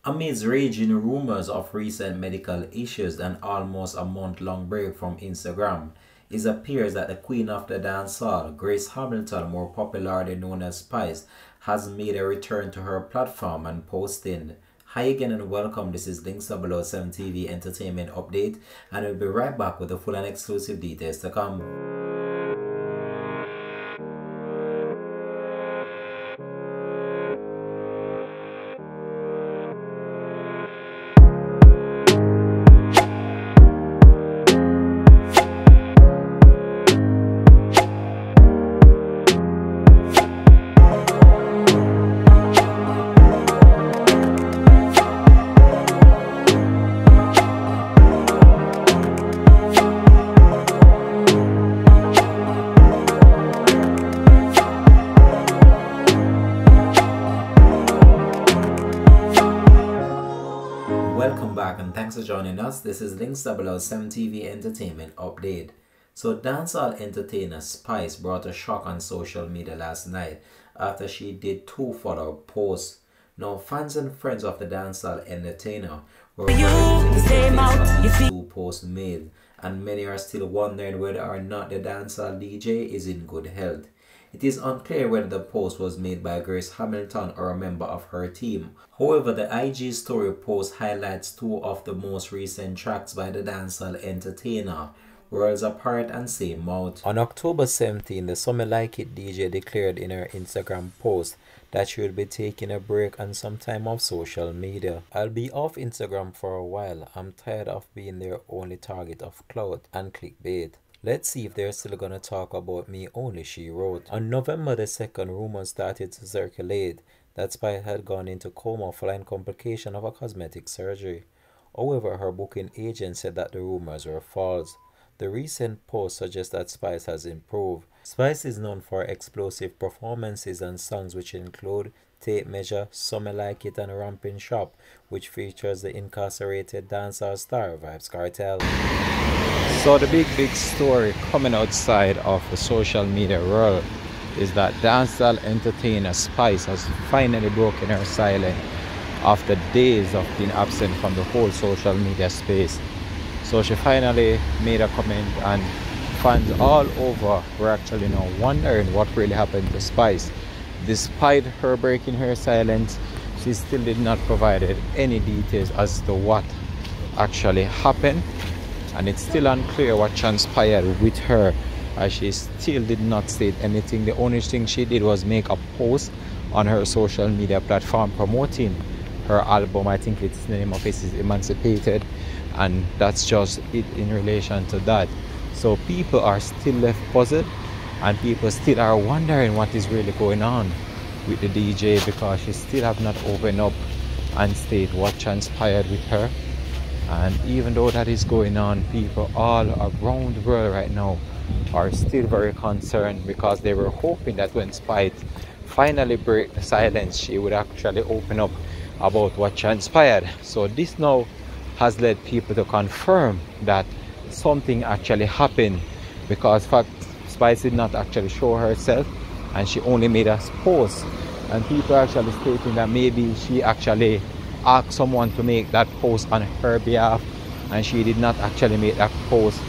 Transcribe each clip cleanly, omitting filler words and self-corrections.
Amidst raging rumors of recent medical issues and almost a month-long break from Instagram, it appears that the queen of the dancehall, Grace Hamilton, more popularly known as Spice, has made a return to her platform and posting. Hi again and welcome, this is Links 007 TV Entertainment Update, and we'll be right back with the full and exclusive details to come. Welcome back and thanks for joining us. This is Links 007 TV Entertainment Update. So dancehall entertainer Spice brought a shock on social media last night after she did two follow posts. Now fans and friends of the dancehall entertainer were very two posts made, and many are still wondering whether or not the dancehall DJ is in good health. It is unclear whether the post was made by Grace Hamilton or a member of her team. However, the IG story post highlights two of the most recent tracks by the dancehall entertainer, Worlds Apart and Same Mouth. On October 17, the Some Like It DJ declared in her Instagram post that she would be taking a break and some time off social media. I'll be off Instagram for a while. I'm tired of being their only target of clout and clickbait. Let's see if they're still gonna talk about me only, she wrote. On November the 2nd, rumors started to circulate that Spice had gone into coma following complication of a cosmetic surgery. However, her booking agent said that the rumors were false. The recent post suggests that Spice has improved. Spice is known for explosive performances and songs which include Tape Measure, Some Like It and Ramping Shop, which features the incarcerated dancehall star Vybz Kartel. So the big story coming outside of the social media world is that dancehall entertainer Spice has finally broken her silence after days of being absent from the whole social media space. So she finally made a comment, and fans all over were actually now wondering what really happened to Spice. Despite her breaking her silence, she still did not provide any details as to what actually happened, and it's still unclear what transpired with her, as she still did not state anything. The only thing she did was make a post on her social media platform promoting her album. I think it's the name of it is Emancipated, and that's just it in relation to that. So people are still left puzzled, and people still are wondering what is really going on with the DJ, because she still have not opened up and state what transpired with her. And even though that is going on, people all around the world right now are still very concerned, because they were hoping that when Spice finally break the silence, she would actually open up about what transpired. So this now has led people to confirm that something actually happened, because fact Spice did not actually show herself and she only made a post, and people are actually stating that maybe she actually asked someone to make that post on her behalf and she did not actually make that post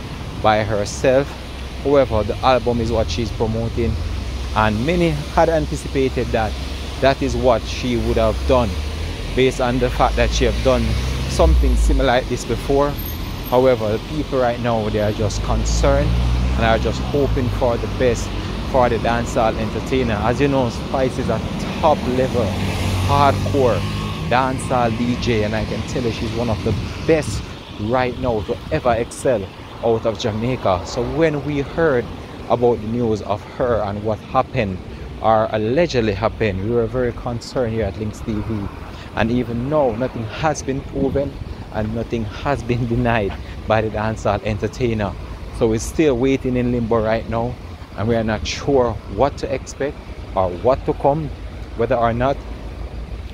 by herself. However, the album is what she's promoting, and many had anticipated that that is what she would have done based on the fact that she have done something similar like this before. However, the people right now, they are just concerned and are just hoping for the best for the dancehall entertainer. As you know, Spice is a top level hardcore dancehall DJ, and I can tell you she's one of the best right now to ever excel out of Jamaica. So when we heard about the news of her and what happened or allegedly happened, we were very concerned here at Links TV, and even now nothing has been proven and nothing has been denied by the dancehall entertainer. So we're still waiting in limbo right now, and we are not sure what to expect or what to come, whether or not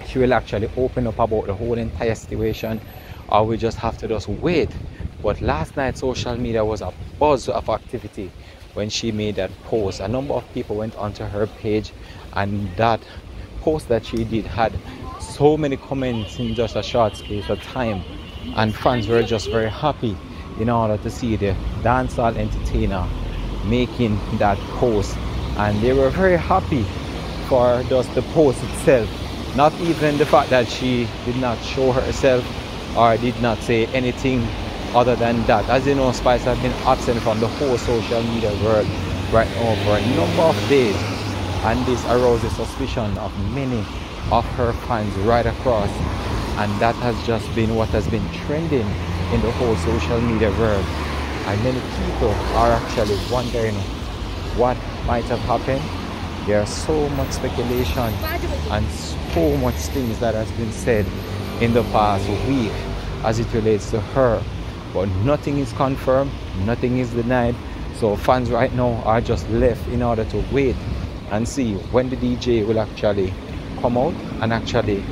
she will actually open up about the whole entire situation, or we just have to just wait. But last night social media was a buzz of activity when she made that post. A number of people went onto her page, and that post that she did had so many comments in just a short space of time, and fans were just very happy in order to see the dancehall entertainer making that post, and they were very happy for just the post itself, not even the fact that she did not show herself or did not say anything other than that. As you know, Spice has been absent from the whole social media world right now for a number of days, and this arouses suspicion of many of her fans right across, and that has just been what has been trending in the whole social media world. And many people are actually wondering what might have happened. There's so much speculation and so much things that has been said in the past week as it relates to her, but nothing is confirmed, nothing is denied. So fans right now are just left in order to wait and see when the DJ will actually come out and actually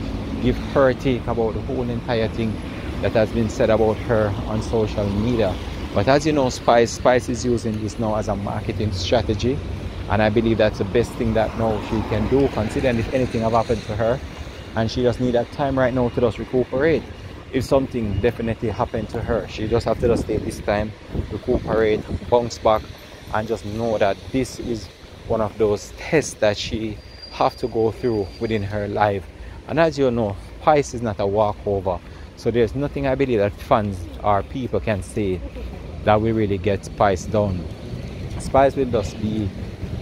give her take about the whole entire thing that has been said about her on social media. But as you know, Spice is using this now as a marketing strategy, and I believe that's the best thing that now she can do, considering if anything have happened to her, and she just need that time right now to just recuperate. If something definitely happened to her, she just have to just take this time, recuperate, bounce back, and just know that this is one of those tests that she have to go through within her life. And as you know, Spice is not a walkover, so there's nothing I believe that fans or people can say that will really get Spice down. Spice will just be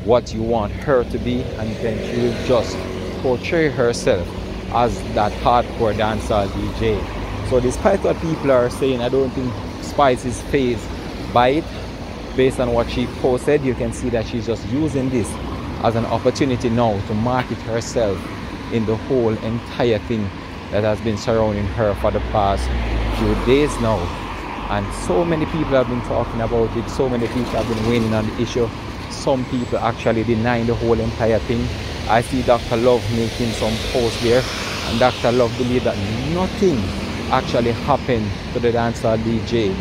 what you want her to be, and then she will just portray herself as that hardcore dancehall DJ. So despite what people are saying, I don't think Spice is phased by it. Based on what she posted, you can see that she's just using this as an opportunity now to market herself in the whole entire thing that has been surrounding her for the past few days now. And so many people have been talking about it, so many people have been weighing on the issue. Some people actually denying the whole entire thing. I see Dr. Love making some posts there, and Dr. Love believes that nothing actually happened to the dancehall DJ.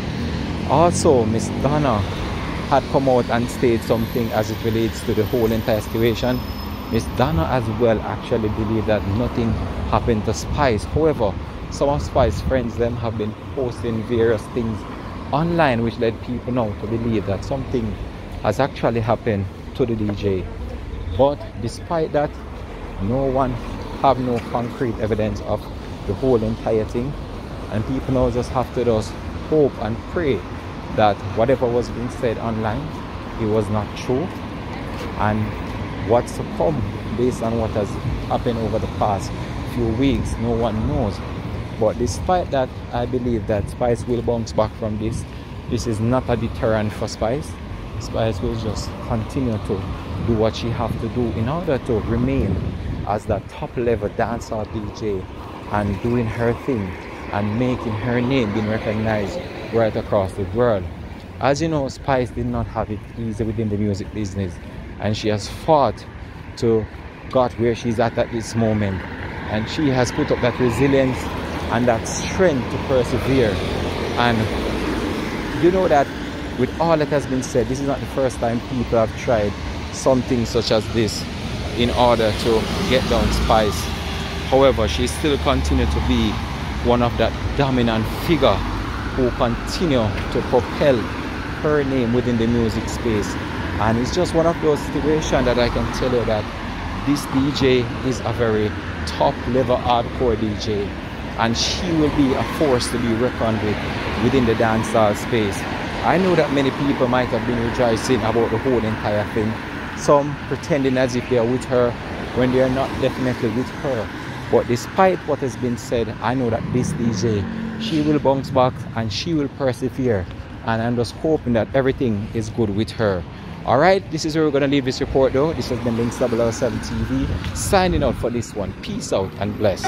Also, Miss Donna had come out and stated something as it relates to the whole entire situation. Miss Donna as well actually believed that nothing happened to Spice. However, some of Spice's friends them have been posting various things online which led people now to believe that something has actually happened to the DJ. But despite that, no one have no concrete evidence of the whole entire thing, and people now just have to just hope and pray that whatever was being said online, it was not true, and what's to come based on what has happened over the past few weeks, no one knows. But despite that, I believe that Spice will bounce back from this. This is not a deterrent for Spice. Spice will just continue to do what she have to do in order to remain as that top level dancehall DJ and doing her thing and making her name being recognized right across the world. As you know, Spice did not have it easy within the music business, and she has fought to got where she's at this moment, and she has put up that resilience and that strength to persevere. And you know that with all that has been said, this is not the first time people have tried something such as this in order to get down Spice. However, she still continues to be one of that dominant figure who continue to propel her name within the music space. And it's just one of those situations that I can tell you that this DJ is a very top level hardcore DJ, and she will be a force to be reckoned with within the dancehall space. I know that many people might have been rejoicing about the whole entire thing, some pretending as if they are with her when they are not definitely with her. But despite what has been said, I know that this DJ, she will bounce back and she will persevere, and I'm just hoping that everything is good with her. Alright, this is where we're going to leave this report though. This has been Links 007 TV signing out for this one. Peace out and bless.